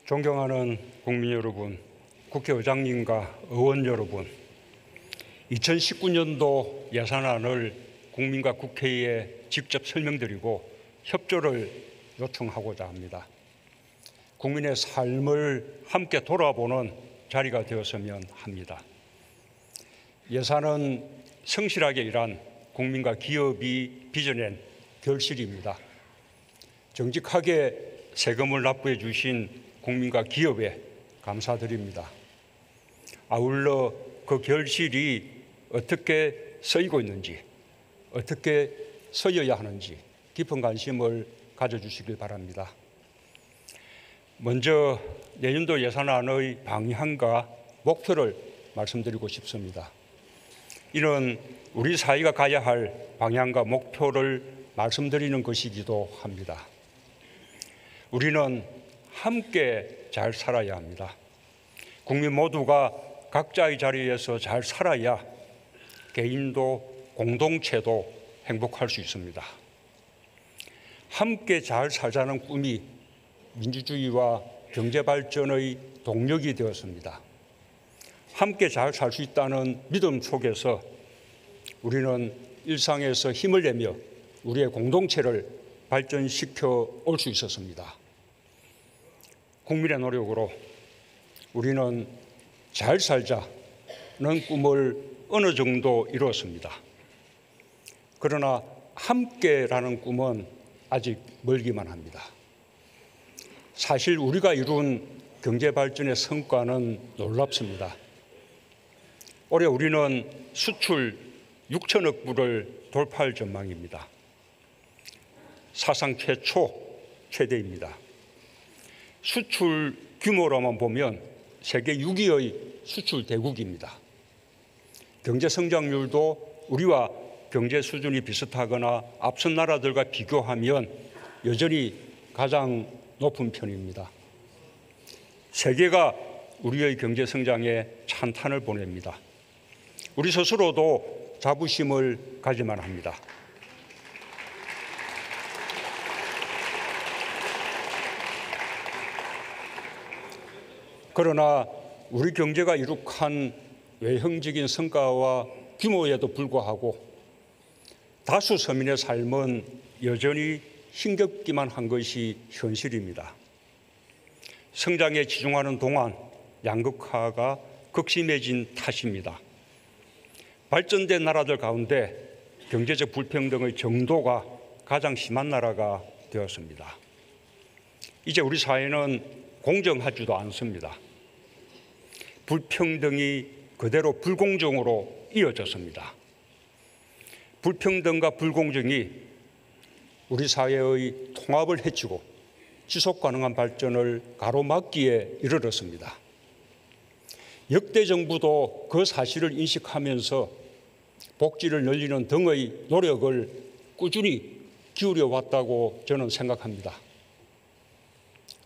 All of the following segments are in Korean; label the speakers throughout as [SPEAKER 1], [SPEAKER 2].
[SPEAKER 1] 존경하는 국민 여러분, 국회의장님과 의원 여러분, 2019년도 예산안을 국민과 국회에 직접 설명드리고 협조를 요청하고자 합니다. 국민의 삶을 함께 돌아보는 자리가 되었으면 합니다. 예산은 성실하게 일한 국민과 기업이 빚어낸 결실입니다. 정직하게 세금을 납부해 주신 국민과 기업에 감사드립니다. 아울러 그 결실이 어떻게 쓰이고 있는지, 어떻게 쓰여야 하는지 깊은 관심을 가져주시길 바랍니다. 먼저 내년도 예산안의 방향과 목표를 말씀드리고 싶습니다. 이는 우리 사회가 가야 할 방향과 목표를 말씀드리는 것이기도 합니다. 우리는 함께 잘 살아야 합니다. 국민 모두가 각자의 자리에서 잘 살아야 개인도 공동체도 행복할 수 있습니다. 함께 잘 살자는 꿈이 민주주의와 경제발전의 동력이 되었습니다. 함께 잘 살 수 있다는 믿음 속에서 우리는 일상에서 힘을 내며 우리의 공동체를 발전시켜 올 수 있었습니다. 국민의 노력으로 우리는 잘 살자는 꿈을 어느 정도 이루었습니다. 그러나 함께라는 꿈은 아직 멀기만 합니다. 사실 우리가 이룬 경제발전의 성과는 놀랍습니다. 올해 우리는 수출 6천억 불을 돌파할 전망입니다. 사상 최대입니다. 수출 규모로만 보면 세계 6위의 수출 대국입니다. 경제 성장률도 우리와 경제 수준이 비슷하거나 앞선 나라들과 비교하면 여전히 가장 높은 편입니다. 세계가 우리의 경제 성장에 찬탄을 보냅니다. 우리 스스로도 자부심을 가질만 합니다. 그러나 우리 경제가 이룩한 외형적인 성과와 규모에도 불구하고 다수 서민의 삶은 여전히 힘겹기만 한 것이 현실입니다. 성장에 치중하는 동안 양극화가 극심해진 탓입니다. 발전된 나라들 가운데 경제적 불평등의 정도가 가장 심한 나라가 되었습니다. 이제 우리 사회는 공정하지도 않습니다. 불평등이 그대로 불공정으로 이어졌습니다. 불평등과 불공정이 우리 사회의 통합을 해치고 지속 가능한 발전을 가로막기에 이르렀습니다. 역대 정부도 그 사실을 인식하면서 복지를 늘리는 등의 노력을 꾸준히 기울여 왔다고 저는 생각합니다.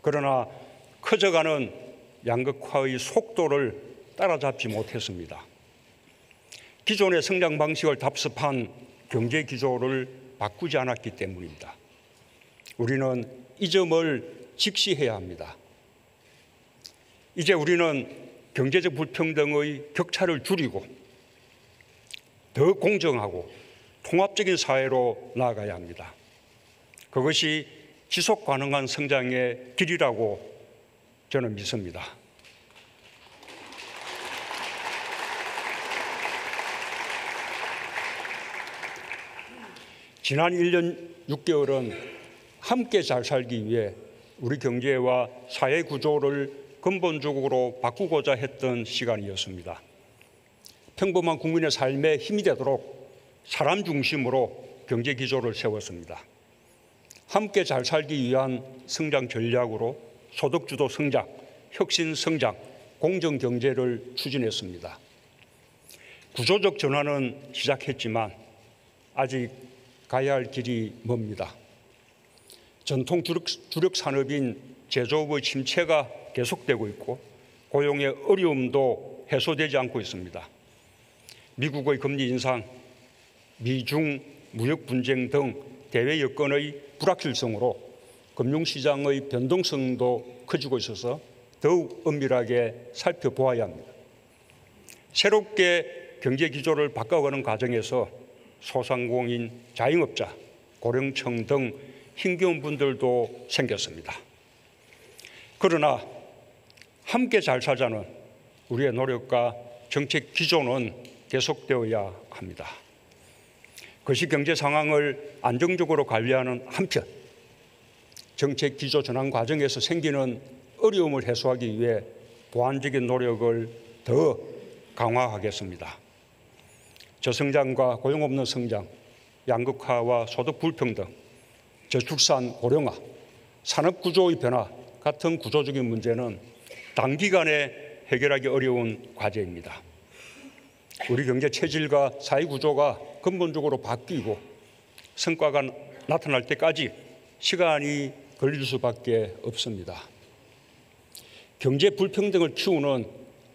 [SPEAKER 1] 그러나 커져가는 양극화의 속도를 따라잡지 못했습니다. 기존의 성장 방식을 답습한 경제 기조를 바꾸지 않았기 때문입니다. 우리는 이 점을 직시해야 합니다. 이제 우리는 경제적 불평등의 격차를 줄이고 더 공정하고 통합적인 사회로 나아가야 합니다. 그것이 지속 가능한 성장의 길이라고 저는 믿습니다. 지난 1년 6개월은 함께 잘 살기 위해 우리 경제와 사회 구조를 근본적으로 바꾸고자 했던 시간이었습니다. 평범한 국민의 삶에 힘이 되도록 사람 중심으로 경제 기조를 세웠습니다. 함께 잘 살기 위한 성장 전략으로 소득주도 성장, 혁신 성장, 공정 경제를 추진했습니다. 구조적 전환은 시작했지만 아직 가야 할 길이 멉니다. 전통 주력 산업인 제조업의 침체가 계속되고 있고 고용의 어려움도 해소되지 않고 있습니다. 미국의 금리 인상, 미중 무역 분쟁 등 대외 여건의 불확실성으로 금융시장의 변동성도 커지고 있어서 더욱 엄밀하게 살펴보아야 합니다. 새롭게 경제 기조를 바꿔가는 과정에서 소상공인, 자영업자, 고령층 등 힘겨운 분들도 생겼습니다. 그러나 함께 잘 살자는 우리의 노력과 정책 기조는 계속되어야 합니다. 거시 경제 상황을 안정적으로 관리하는 한편 정책 기조 전환 과정에서 생기는 어려움을 해소하기 위해 보완적인 노력을 더 강화하겠습니다. 저성장과 고용 없는 성장, 양극화와 소득 불평등, 저출산 고령화, 산업 구조의 변화 같은 구조적인 문제는 단기간에 해결하기 어려운 과제입니다. 우리 경제 체질과 사회 구조가 근본적으로 바뀌고 성과가 나타날 때까지 시간이 걸릴 수밖에 없습니다. 경제 불평등을 키우는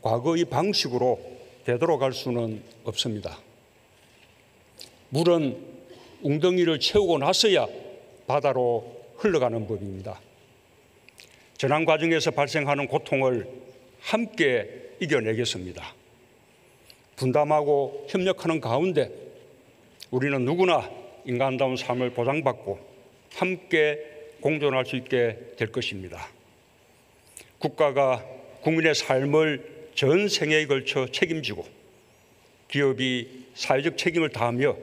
[SPEAKER 1] 과거의 방식으로 되돌아갈 수는 없습니다. 물은 웅덩이를 채우고 나서야 바다로 흘러가는 법입니다. 전환 과정에서 발생하는 고통을 함께 이겨내겠습니다. 분담하고 협력하는 가운데 우리는 누구나 인간다운 삶을 보장받고 함께 공존할 수 있게 될 것입니다. 국가가 국민의 삶을 전 생애에 걸쳐 책임지고 기업이 사회적 책임을 다하며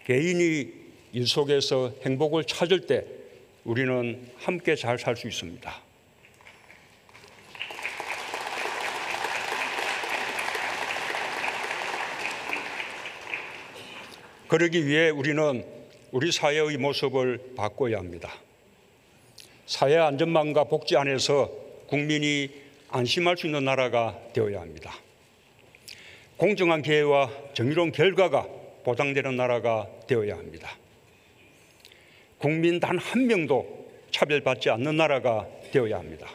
[SPEAKER 1] 개인이 일 속에서 행복을 찾을 때 우리는 함께 잘 살 수 있습니다. 그러기 위해 우리는 우리 사회의 모습을 바꿔야 합니다. 사회 안전망과 복지 안에서 국민이 안심할 수 있는 나라가 되어야 합니다. 공정한 기회와 정의로운 결과가 보장되는 나라가 되어야 합니다. 국민 단 한 명도 차별받지 않는 나라가 되어야 합니다.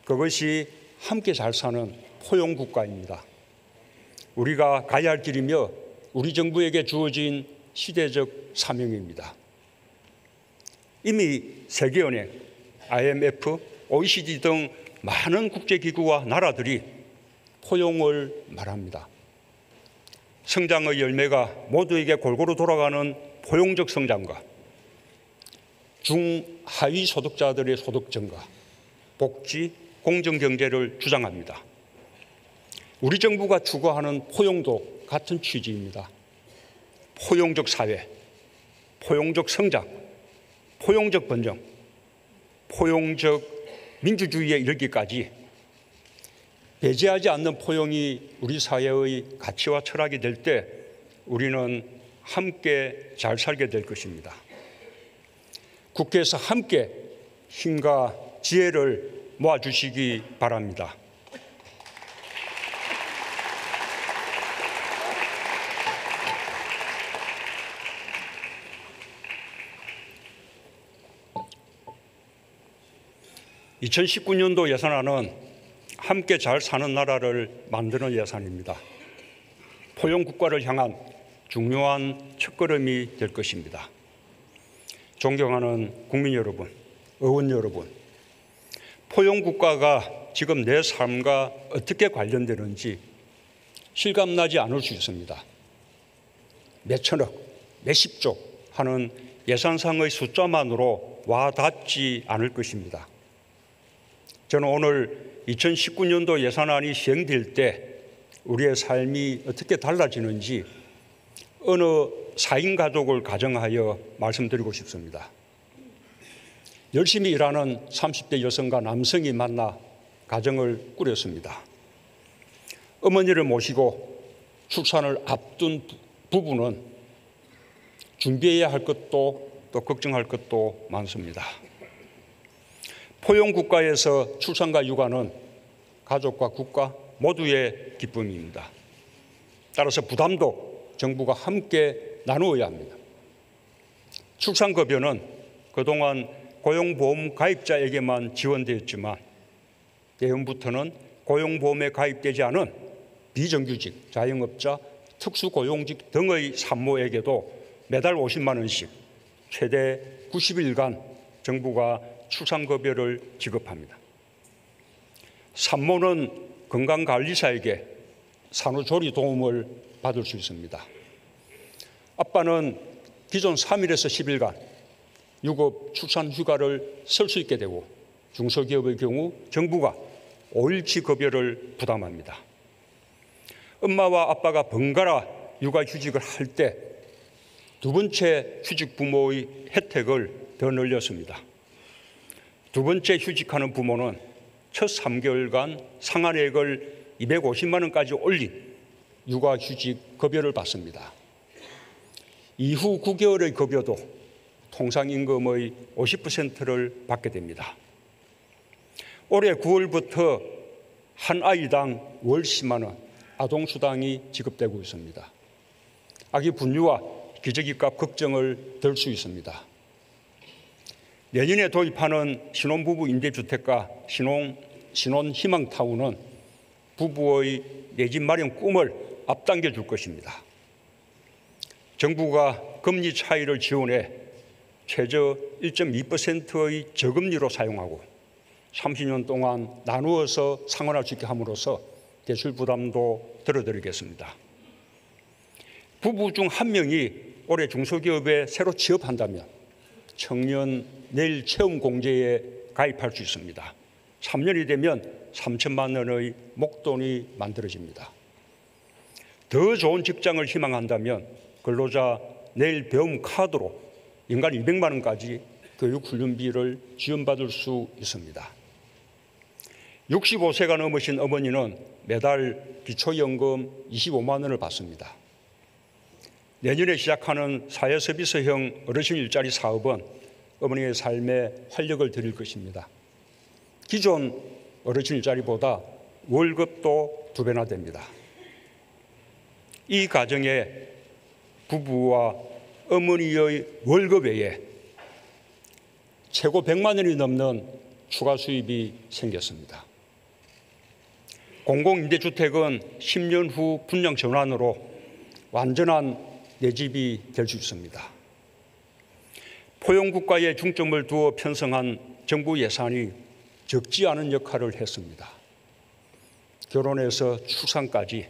[SPEAKER 1] 그것이 함께 잘 사는 포용국가입니다. 우리가 가야 할 길이며 우리 정부에게 주어진 시대적 사명입니다. 이미 세계은행, IMF, OECD 등 많은 국제기구와 나라들이 포용을 말합니다. 성장의 열매가 모두에게 골고루 돌아가는 포용적 성장과 중하위 소득자들의 소득 증가, 복지, 공정경제를 주장합니다. 우리 정부가 추구하는 포용도 같은 취지입니다. 포용적 사회, 포용적 성장, 포용적 번영, 포용적 민주주의에 이르기까지 배제하지 않는 포용이 우리 사회의 가치와 철학이 될 때 우리는 함께 잘 살게 될 것입니다. 국회에서 함께 힘과 지혜를 모아주시기 바랍니다. (2019년도) 예산안은 함께 잘 사는 나라를 만드는 예산입니다. 포용 국가를 향한 중요한 첫걸음이 될 것입니다. 존경하는 국민 여러분, 의원 여러분, 포용 국가가 지금 내 삶과 어떻게 관련되는지 실감나지 않을 수 있습니다. 몇천억, 몇십조 하는 예산상의 숫자만으로 와닿지 않을 것입니다. 저는 오늘 2019년도 예산안이 시행될 때 우리의 삶이 어떻게 달라지는지 어느 4인 가족을 가정하여 말씀드리고 싶습니다. 열심히 일하는 30대 여성과 남성이 만나 가정을 꾸렸습니다. 어머니를 모시고 출산을 앞둔 부부는 준비해야 할 것도 또 걱정할 것도 많습니다. 포용 국가에서 출산과 육아는 가족과 국가 모두의 기쁨입니다. 따라서 부담도 정부가 함께 나누어야 합니다. 출산급여는 그동안 고용보험 가입자에게만 지원되었지만 내년부터는 고용보험에 가입되지 않은 비정규직, 자영업자, 특수고용직 등의 산모에게도 매달 50만 원씩 최대 90일간 정부가 출산급여를 지급합니다. 산모는 건강관리사에게 산후조리 도움을 받을 수 있습니다. 아빠는 기존 3일에서 10일간 유급 출산 휴가를 쓸 수 있게 되고 중소기업의 경우 정부가 5일치 급여를 부담합니다. 엄마와 아빠가 번갈아 육아휴직을 할 때 두 번째 휴직 부모의 혜택을 더 늘렸습니다. 두 번째 휴직하는 부모는 첫 3개월간 상한액을 250만 원까지 올린 육아휴직 급여를 받습니다. 이후 9개월의 급여도 통상임금의 50%를 받게 됩니다. 올해 9월부터 한 아이당 월 10만 원 아동수당이 지급되고 있습니다. 아기 분유와 기저귀값 걱정을 덜 수 있습니다. 내년에 도입하는 신혼부부 임대주택과 신혼희망타운은 부부의 내 집 마련 꿈을 앞당겨 줄 것입니다. 정부가 금리 차익을 지원해 최저 1.2%의 저금리로 사용하고 30년 동안 나누어서 상환할 수 있게 함으로써 대출 부담도 덜어드리겠습니다. 부부 중 한 명이 올해 중소기업에 새로 취업한다면 청년 내일 체험 공제에 가입할 수 있습니다. 3년이 되면 3천만 원의 목돈이 만들어집니다. 더 좋은 직장을 희망한다면 근로자 내일 배움 카드로 연간 200만 원까지 교육훈련비를 지원받을 수 있습니다. 65세가 넘으신 어머니는 매달 기초연금 25만 원을 받습니다. 내년에 시작하는 사회서비스형 어르신 일자리 사업은 어머니의 삶에 활력을 드릴 것입니다. 기존 어르신 일자리보다 월급도 2배나 됩니다. 이 가정에 부부와 어머니의 월급 외에 최고 100만 원이 넘는 추가 수입이 생겼습니다. 공공임대주택은 10년 후 분양 전환으로 완전한 내 집이 될 수 있습니다. 포용국가에 중점을 두어 편성한 정부 예산이 적지 않은 역할을 했습니다. 결혼에서 출산까지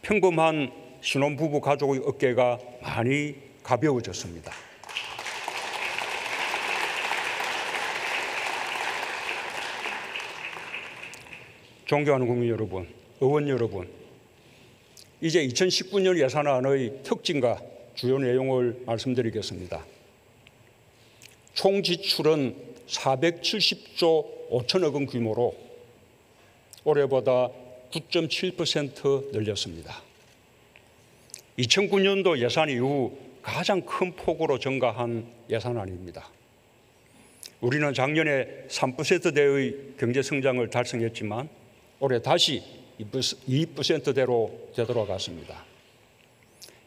[SPEAKER 1] 평범한 신혼부부 가족의 어깨가 많이 가벼워졌습니다. 존경하는 국민 여러분, 의원 여러분, 이제 2019년 예산안의 특징과 주요 내용을 말씀드리겠습니다. 총 지출은 470조 5천억 원 규모로 올해보다 9.7% 늘렸습니다. 2009년도 예산 이후 가장 큰 폭으로 증가한 예산안입니다. 우리는 작년에 3%대의 경제성장을 달성했지만 올해 다시 2%대로 되돌아갔습니다.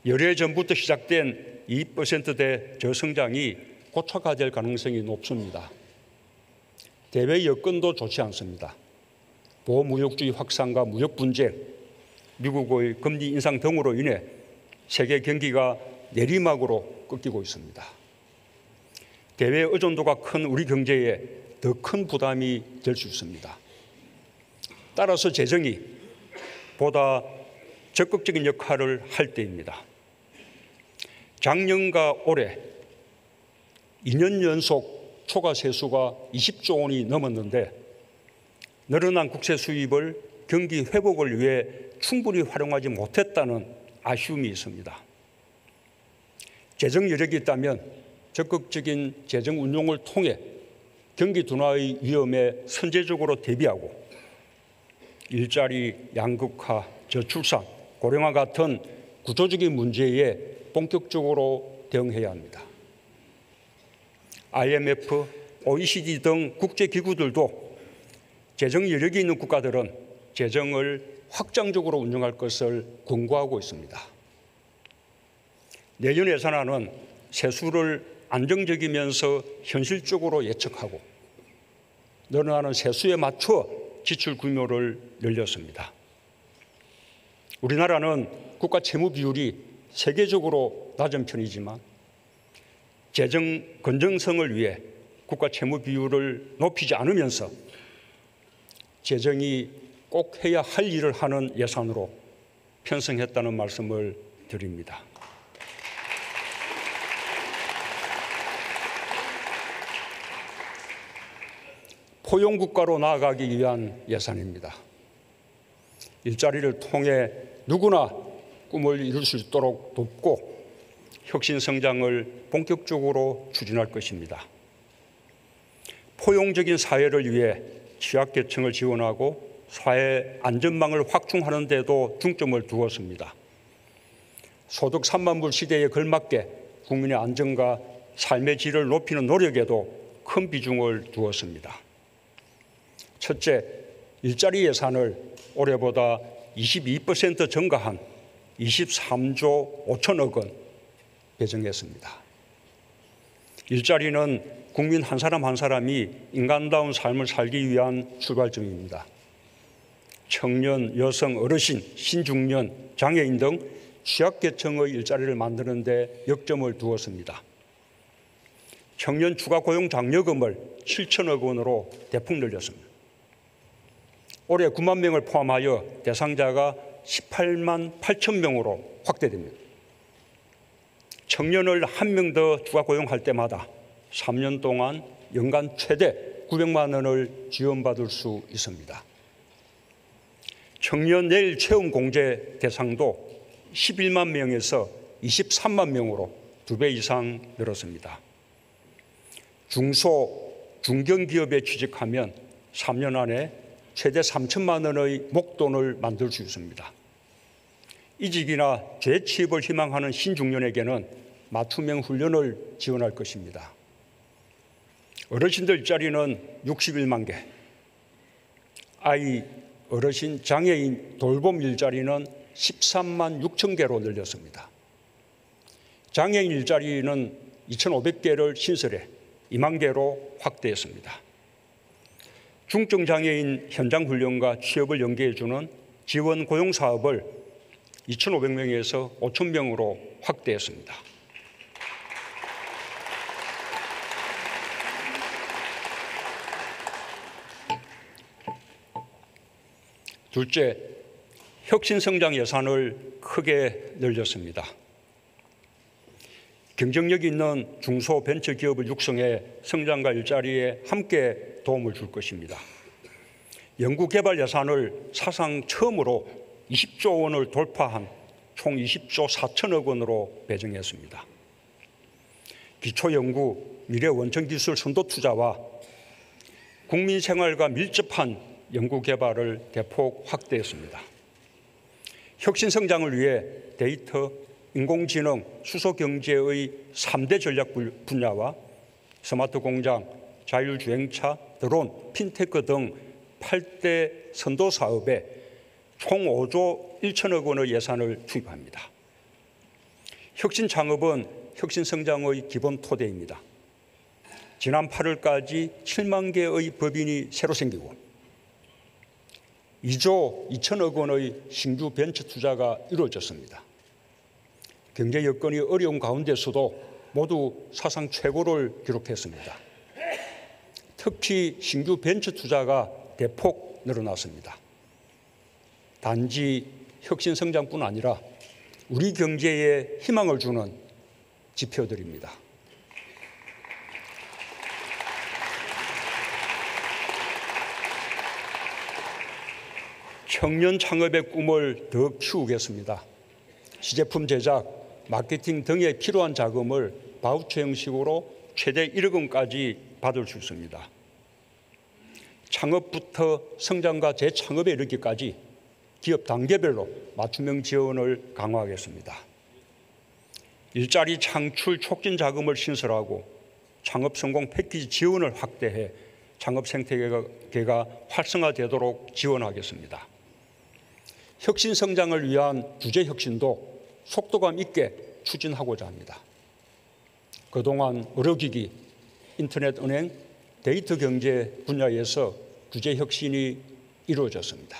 [SPEAKER 1] 열해 전부터 시작된 2%대 저성장이 고착화될 가능성이 높습니다. 대외 여건도 좋지 않습니다. 보호무역주의 확산과 무역 분쟁, 미국의 금리 인상 등으로 인해 세계 경기가 내리막으로 꺾이고 있습니다. 대외 의존도가 큰 우리 경제에 더 큰 부담이 될 수 있습니다. 따라서 재정이 보다 적극적인 역할을 할 때입니다. 작년과 올해 2년 연속 초과 세수가 20조 원이 넘었는데 늘어난 국세 수입을 경기 회복을 위해 충분히 활용하지 못했다는 아쉬움이 있습니다. 재정 여력이 있다면 적극적인 재정 운용을 통해 경기 둔화의 위험에 선제적으로 대비하고 일자리 양극화, 저출산, 고령화 같은 구조적인 문제에 본격적으로 대응해야 합니다. IMF, OECD 등 국제기구들도 재정 여력이 있는 국가들은 재정을 확장적으로 운영할 것을 권고하고 있습니다. 내년 예산안은 세수를 안정적이면서 현실적으로 예측하고 늘어나는 세수에 맞춰 지출 규모를 늘렸습니다. 우리나라는 국가 채무 비율이 세계적으로 낮은 편이지만 재정 건전성을 위해 국가 채무 비율을 높이지 않으면서 재정이 꼭 해야 할 일을 하는 예산으로 편성했다는 말씀을 드립니다. 포용국가로 나아가기 위한 예산입니다. 일자리를 통해 누구나 꿈을 이룰 수 있도록 돕고 혁신 성장을 본격적으로 추진할 것입니다. 포용적인 사회를 위해 취약계층을 지원하고 사회 안전망을 확충하는 데도 중점을 두었습니다. 소득 3만 불 시대에 걸맞게 국민의 안전과 삶의 질을 높이는 노력에도 큰 비중을 두었습니다. 첫째, 일자리 예산을 올해보다 22% 증가한 23조 5천억 원 배정했습니다. 일자리는 국민 한 사람 한 사람이 인간다운 삶을 살기 위한 출발점입니다. 청년, 여성, 어르신, 신중년, 장애인 등 취약계층의 일자리를 만드는 데 역점을 두었습니다. 청년 추가 고용 장려금을 7천억 원으로 대폭 늘렸습니다. 올해 9만 명을 포함하여 대상자가 18만 8천 명으로 확대됩니다. 청년을 한 명 더 추가 고용할 때마다 3년 동안 연간 최대 900만 원을 지원받을 수 있습니다. 청년 내일 채용 공제 대상도 11만 명에서 23만 명으로 2배 이상 늘었습니다. 중소, 중견기업에 취직하면 3년 안에 최대 3천만 원의 목돈을 만들 수 있습니다. 이직이나 재취업을 희망하는 신중년에게는 맞춤형 훈련을 지원할 것입니다. 어르신들 일자리는 61만 개, 아이, 어르신, 장애인 돌봄 일자리는 13만 6천 개로 늘렸습니다. 장애인 일자리는 2,500개를 신설해 2만 개로 확대했습니다. 중증장애인 현장 훈련과 취업을 연계해주는 지원 고용 사업을 2,500명에서 5,000명으로 확대했습니다. 둘째, 혁신성장 예산을 크게 늘렸습니다. 경쟁력 있는 중소벤처기업을 육성해 성장과 일자리에 함께 도움을 줄 것입니다. 연구개발 예산을 사상 처음으로 20조 원을 돌파한 총 20조 4천억 원으로 배정했습니다. 기초연구, 미래원천기술 선도투자와 국민생활과 밀접한 연구개발을 대폭 확대했습니다. 혁신성장을 위해 데이터, 인공지능, 수소경제의 3대 전략 분야와 스마트 공장, 자율주행차, 드론, 핀테크 등 8대 선도 사업에 총 5조 1천억 원의 예산을 투입합니다. 혁신 창업은 혁신 성장의 기본 토대입니다. 지난 8월까지 7만 개의 법인이 새로 생기고 2조 2천억 원의 신규 벤처 투자가 이루어졌습니다. 경제 여건이 어려운 가운데서도 모두 사상 최고를 기록했습니다. 특히 신규 벤처 투자가 대폭 늘어났습니다. 단지 혁신 성장뿐 아니라 우리 경제에 희망을 주는 지표들입니다. 청년 창업의 꿈을 더 키우겠습니다. 시제품 제작, 마케팅 등에 필요한 자금을 바우처 형식으로 최대 1억 원까지 받을 수 있습니다. 창업부터 성장과 재창업에 이르기까지 기업 단계별로 맞춤형 지원을 강화하겠습니다. 일자리 창출 촉진 자금을 신설하고 창업 성공 패키지 지원을 확대해 창업 생태계가 활성화되도록 지원하겠습니다. 혁신 성장을 위한 규제 혁신도 속도감 있게 추진하고자 합니다. 그동안 의료기기, 인터넷 은행, 데이터 경제 분야에서 규제 혁신이 이루어졌습니다.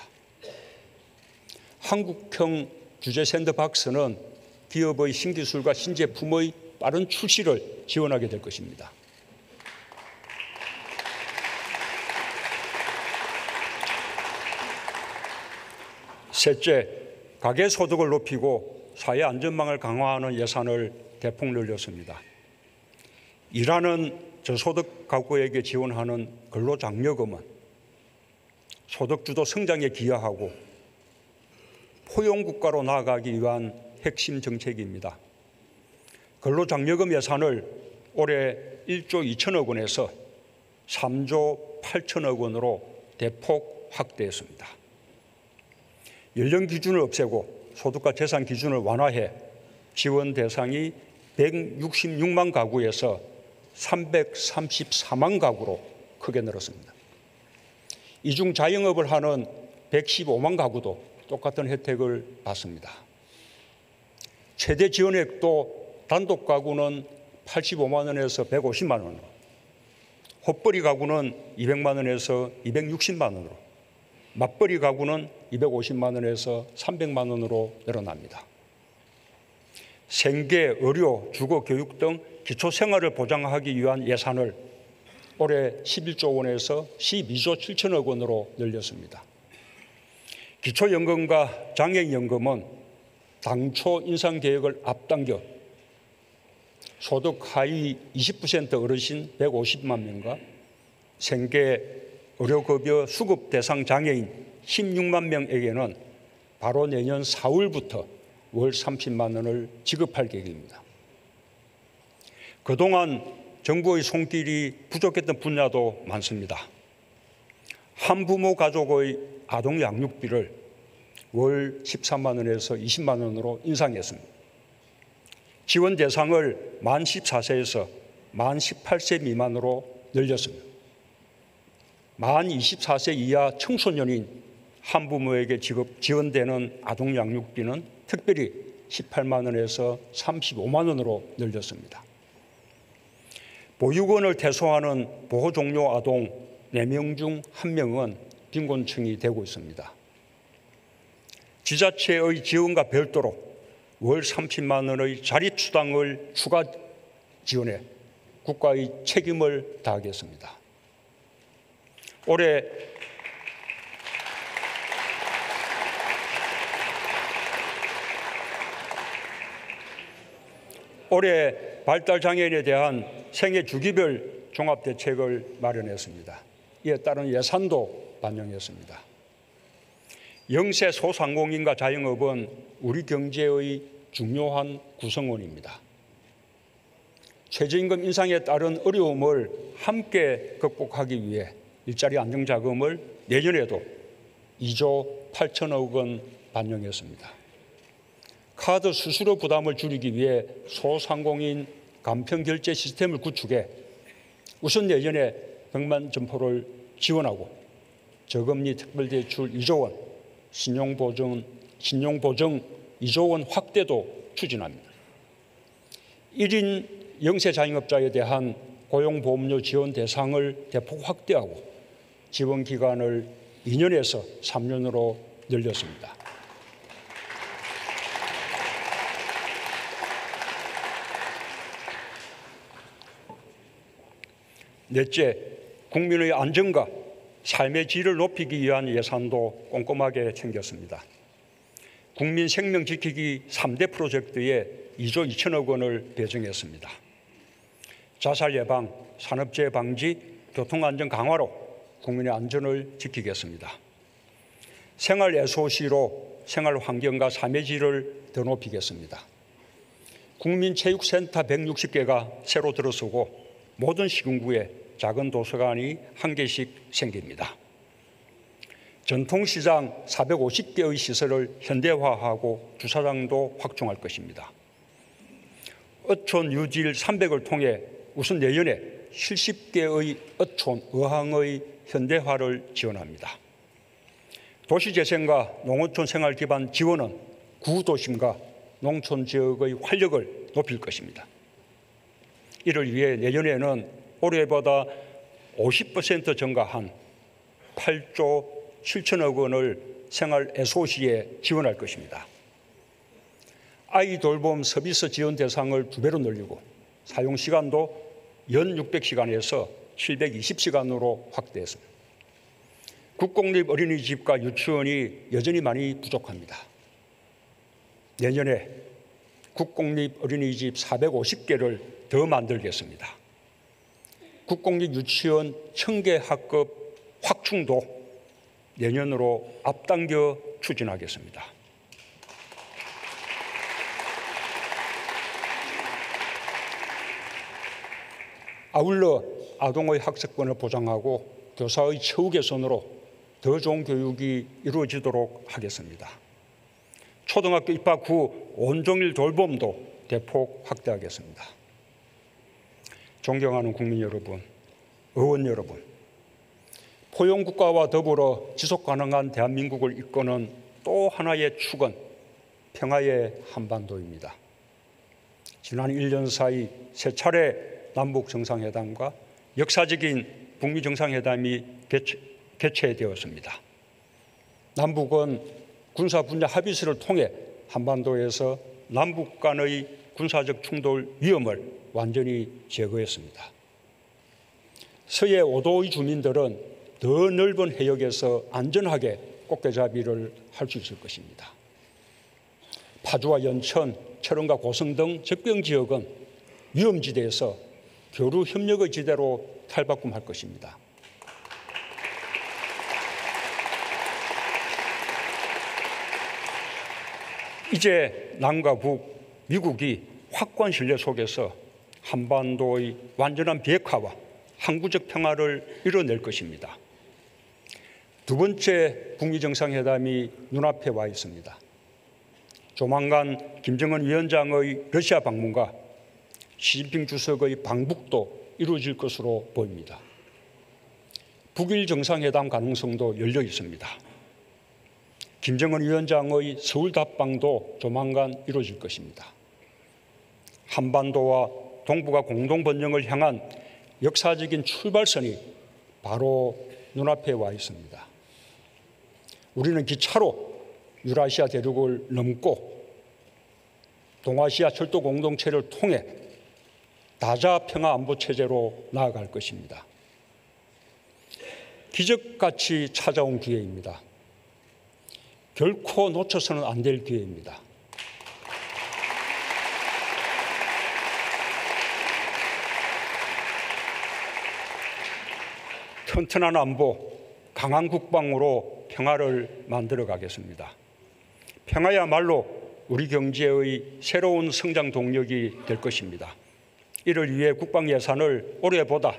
[SPEAKER 1] 한국형 규제 샌드박스는 기업의 신기술과 신제품의 빠른 출시를 지원하게 될 것입니다. 셋째, 가계 소득을 높이고 사회 안전망을 강화하는 예산을 대폭 늘렸습니다. 일하는 저소득 가구에게 지원하는 근로장려금은 소득주도 성장에 기여하고 포용국가로 나아가기 위한 핵심 정책입니다. 근로장려금 예산을 올해 1조 2천억 원에서 3조 8천억 원으로 대폭 확대했습니다. 연령 기준을 없애고 소득과 재산 기준을 완화해 지원 대상이 166만 가구에서 334만 가구로 크게 늘었습니다. 이 중 자영업을 하는 115만 가구도 똑같은 혜택을 받습니다. 최대 지원액도 단독 가구는 85만 원에서 150만 원으로, 헛벌이 가구는 200만 원에서 260만 원으로, 맞벌이 가구는 250만 원에서 300만 원으로 늘어납니다. 생계, 의료, 주거, 교육 등 기초 생활을 보장하기 위한 예산을 올해 11조 원에서 12조 7천억 원으로 늘렸습니다. 기초연금과 장애인연금은 당초 인상 계획을 앞당겨 소득 하위 20% 어르신 150만 명과 생계, 의료급여 수급 대상 장애인 16만 명에게는 바로 내년 4월부터 월 30만 원을 지급할 계획입니다. 그동안 정부의 손길이 부족했던 분야도 많습니다. 한부모 가족의 아동 양육비를 월 13만 원에서 20만 원으로 인상했습니다. 지원 대상을 만 14세에서 만 18세 미만으로 늘렸습니다. 만 24세 이하 청소년인 한부모에게 지원되는 아동 양육비는 특별히 18만 원에서 35만 원으로 늘렸습니다. 보육원을 퇴소하는 보호 종료 아동 4명 중 1명은 빈곤층이 되고 있습니다. 지자체의 지원과 별도로 월 30만 원의 자립수당을 추가 지원해 국가의 책임을 다하겠습니다. 올해 발달장애인에 대한 생애 주기별 종합대책을 마련했습니다. 이에 따른 예산도 반영했습니다. 영세 소상공인과 자영업은 우리 경제의 중요한 구성원입니다. 최저임금 인상에 따른 어려움을 함께 극복하기 위해 일자리 안정자금을 내년에도 2조 8천억 원 반영했습니다. 카드 수수료 부담을 줄이기 위해 소상공인 간편결제 시스템을 구축해 우선 내년에 100만 점포를 지원하고 저금리 특별대출 2조 원, 신용보증 2조 원 확대도 추진합니다. 1인 영세 자영업자에 대한 고용보험료 지원 대상을 대폭 확대하고 지원 기간을 2년에서 3년으로 늘렸습니다. 넷째, 국민의 안전과 삶의 질을 높이기 위한 예산도 꼼꼼하게 챙겼습니다. 국민 생명 지키기 3대 프로젝트에 2조 2천억 원을 배정했습니다. 자살 예방, 산업재해 방지, 교통안전 강화로 국민의 안전을 지키겠습니다. 생활 SOC로 생활 환경과 삶의 질을 더 높이겠습니다. 국민체육센터 160개가 새로 들어서고 모든 시군구에 작은 도서관이 1개씩 생깁니다. 전통시장 450개의 시설을 현대화하고 주차장도 확충할 것입니다. 어촌 유질 300을 통해 우선 내년에 70개의 어촌 어항의 현대화를 지원합니다. 도시재생과 농어촌 생활 기반 지원은 구도심과 농촌 지역의 활력을 높일 것입니다. 이를 위해 내년에는 올해보다 50% 증가한 8조 7천억 원을 생활 SOC에 지원할 것입니다. 아이 돌봄 서비스 지원 대상을 2배로 늘리고 사용 시간도 연 600시간에서 720시간으로 확대했습니다. 국공립 어린이집과 유치원이 여전히 많이 부족합니다. 내년에 국공립 어린이집 450개를 더 만들겠습니다. 국공립 유치원 1000개 학급 확충도 내년으로 앞당겨 추진하겠습니다. 아울러 아동의 학습권을 보장하고 교사의 처우 개선으로 더 좋은 교육이 이루어지도록 하겠습니다. 초등학교 입학 후 온종일 돌봄도 대폭 확대하겠습니다. 존경하는 국민 여러분, 의원 여러분, 포용국가와 더불어 지속가능한 대한민국을 이끄는 또 하나의 축은 평화의 한반도입니다. 지난 1년 사이 3차례 남북 정상회담과 역사적인 북미 정상회담이 개최되었습니다. 남북은 군사 분야 합의서를 통해 한반도에서 남북 간의 군사적 충돌 위험을 완전히 제거했습니다. 서해 5도의 주민들은 더 넓은 해역에서 안전하게 꽃게잡이를 할 수 있을 것입니다. 파주와 연천, 철원과 고성 등 적병 지역은 위험지대에서 교류 협력의 지대로 탈바꿈할 것입니다. 이제 남과 북, 미국이 확고한 신뢰 속에서 한반도의 완전한 비핵화와 항구적 평화를 이뤄낼 것입니다. 두 번째 북미 정상회담이 눈앞에 와 있습니다. 조만간 김정은 위원장의 러시아 방문과 시진핑 주석의 방북도 이루어질 것으로 보입니다. 북일 정상회담 가능성도 열려 있습니다. 김정은 위원장의 서울 답방도 조만간 이루어질 것입니다. 한반도와 동북아 공동 번영을 향한 역사적인 출발선이 바로 눈앞에 와 있습니다. 우리는 기차로 유라시아 대륙을 넘고 동아시아 철도 공동체를 통해 다자 평화 안보 체제로 나아갈 것입니다. 기적같이 찾아온 기회입니다. 결코 놓쳐서는 안 될 기회입니다. 튼튼한 안보, 강한 국방으로 평화를 만들어 가겠습니다. 평화야말로 우리 경제의 새로운 성장 동력이 될 것입니다. 이를 위해 국방 예산을 올해보다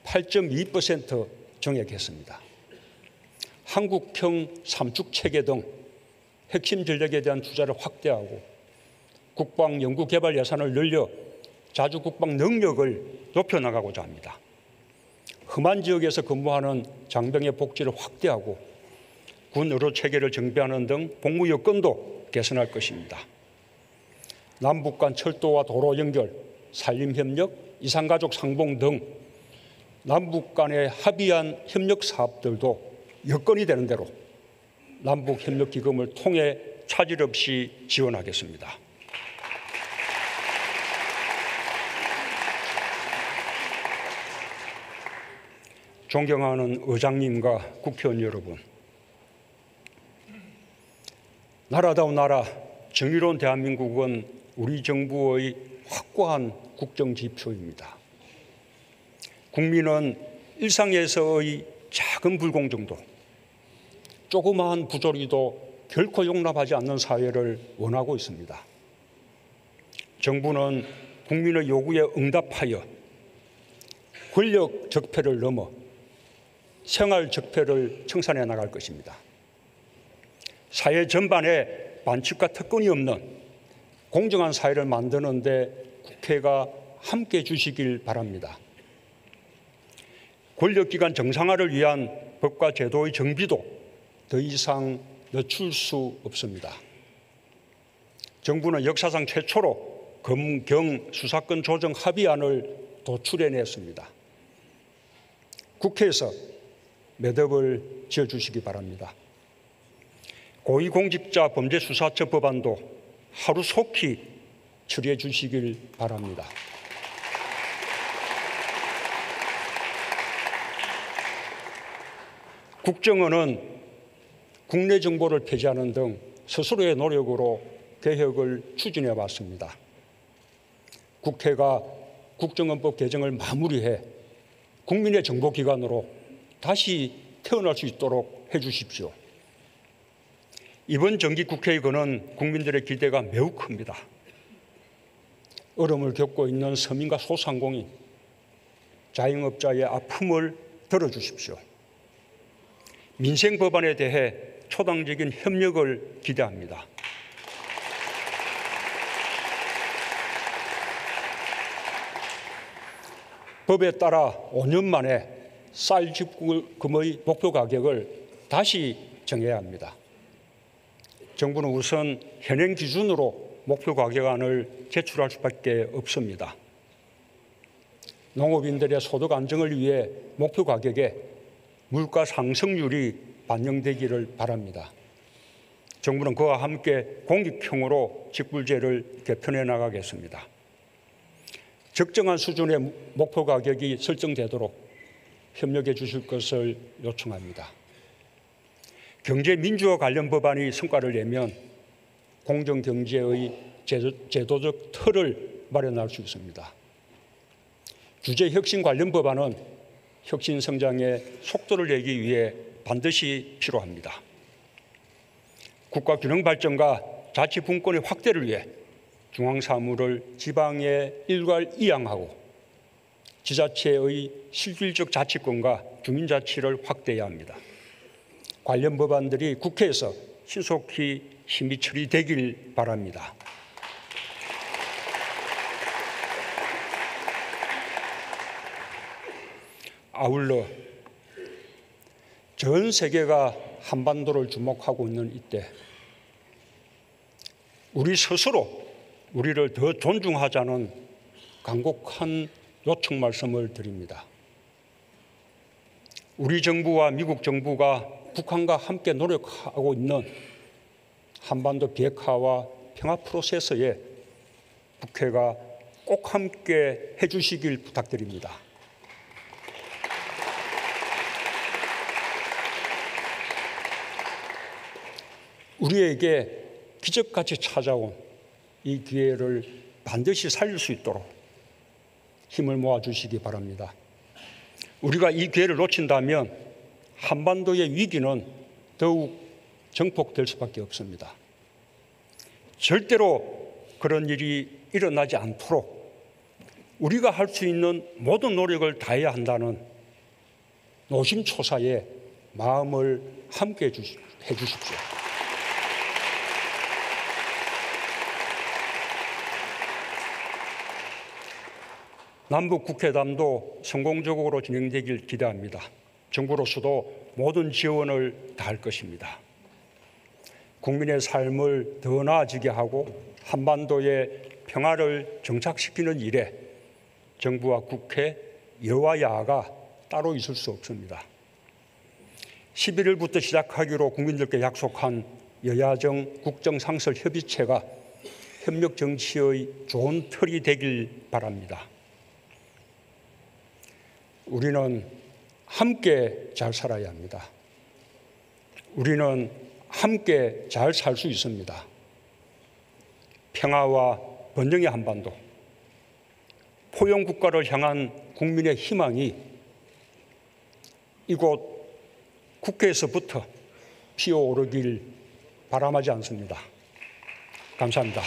[SPEAKER 1] 8.2% 정액했습니다. 한국형 삼축체계 등 핵심 전력에 대한 투자를 확대하고 국방 연구개발 예산을 늘려 자주 국방 능력을 높여나가고자 합니다. 험한 지역에서 근무하는 장병의 복지를 확대하고 군 의료 체계를 정비하는 등 복무 여건도 개선할 것입니다. 남북 간 철도와 도로 연결, 산림협력, 이산가족 상봉 등 남북 간에 합의한 협력 사업들도 여건이 되는 대로 남북협력기금을 통해 차질 없이 지원하겠습니다. 존경하는 의장님과 국회의원 여러분, 나라다운 나라, 정의로운 대한민국은 우리 정부의 확고한 국정지표입니다. 국민은 일상에서의 작은 불공정도, 조그마한 부조리도 결코 용납하지 않는 사회를 원하고 있습니다. 정부는 국민의 요구에 응답하여 권력 적폐를 넘어 생활 적폐를 청산해 나갈 것입니다. 사회 전반에 반칙과 특권이 없는 공정한 사회를 만드는 데 국회가 함께해 주시길 바랍니다. 권력기관 정상화를 위한 법과 제도의 정비도 더 이상 늦출 수 없습니다. 정부는 역사상 최초로 검경 수사권 조정 합의안을 도출해냈습니다. 국회에서 매듭을 지어주시기 바랍니다. 고위공직자 범죄수사처 법안도 하루속히 처리해 주시길 바랍니다. 국정원은 국내 정보를 폐지하는 등 스스로의 노력으로 개혁을 추진해 왔습니다. 국회가 국정원법 개정을 마무리해 국민의 정보기관으로 다시 태어날 수 있도록 해 주십시오. 이번 정기국회에 거는 국민들의 기대가 매우 큽니다. 어려움을 겪고 있는 서민과 소상공인, 자영업자의 아픔을 들어주십시오. 민생 법안에 대해 초당적인 협력을 기대합니다. 법에 따라 5년 만에 쌀 집금의 목표 가격을 다시 정해야 합니다. 정부는 우선 현행 기준으로 목표 가격안을 제출할 수밖에 없습니다. 농업인들의 소득 안정을 위해 목표 가격에 물가 상승률이 반영되기를 바랍니다. 정부는 그와 함께 공익형으로 직불제를 개편해 나가겠습니다. 적정한 수준의 목표 가격이 설정되도록 협력해 주실 것을 요청합니다. 경제민주화 관련 법안이 성과를 내면 공정경제의 제도적 틀을 마련할 수 있습니다. 규제혁신 관련 법안은 혁신 성장에 속도를 내기 위해 반드시 필요합니다. 국가균형 발전과 자치분권의 확대를 위해 중앙사무를 지방에 일괄 이양하고 지자체의 실질적 자치권과 주민자치를 확대해야 합니다. 관련 법안들이 국회에서 신속히 심의 처리되길 바랍니다. 아울러 전 세계가 한반도를 주목하고 있는 이때 우리 스스로 우리를 더 존중하자는 간곡한 요청 말씀을 드립니다. 우리 정부와 미국 정부가 북한과 함께 노력하고 있는 한반도 비핵화와 평화 프로세스에 국회가 꼭 함께 해주시길 부탁드립니다. 우리에게 기적같이 찾아온 이 기회를 반드시 살릴 수 있도록 힘을 모아주시기 바랍니다. 우리가 이 기회를 놓친다면 한반도의 위기는 더욱 증폭될 수밖에 없습니다. 절대로 그런 일이 일어나지 않도록 우리가 할 수 있는 모든 노력을 다해야 한다는 노심초사의 마음을 함께 해 주십시오. 남북 국회담도 성공적으로 진행되길 기대합니다. 정부로서도 모든 지원을 다할 것입니다. 국민의 삶을 더 나아지게 하고 한반도의 평화를 정착시키는 일에 정부와 국회, 여와 야가 따로 있을 수 없습니다. 11일부터 시작하기로 국민들께 약속한 여야정 국정상설협의체가 협력 정치의 좋은 틀이 되길 바랍니다. 우리는 함께 잘 살아야 합니다. 우리는 함께 잘 살 수 있습니다. 평화와 번영의 한반도, 포용국가를 향한 국민의 희망이 이곳 국회에서부터 피어오르길 바람하지 않습니다. 감사합니다.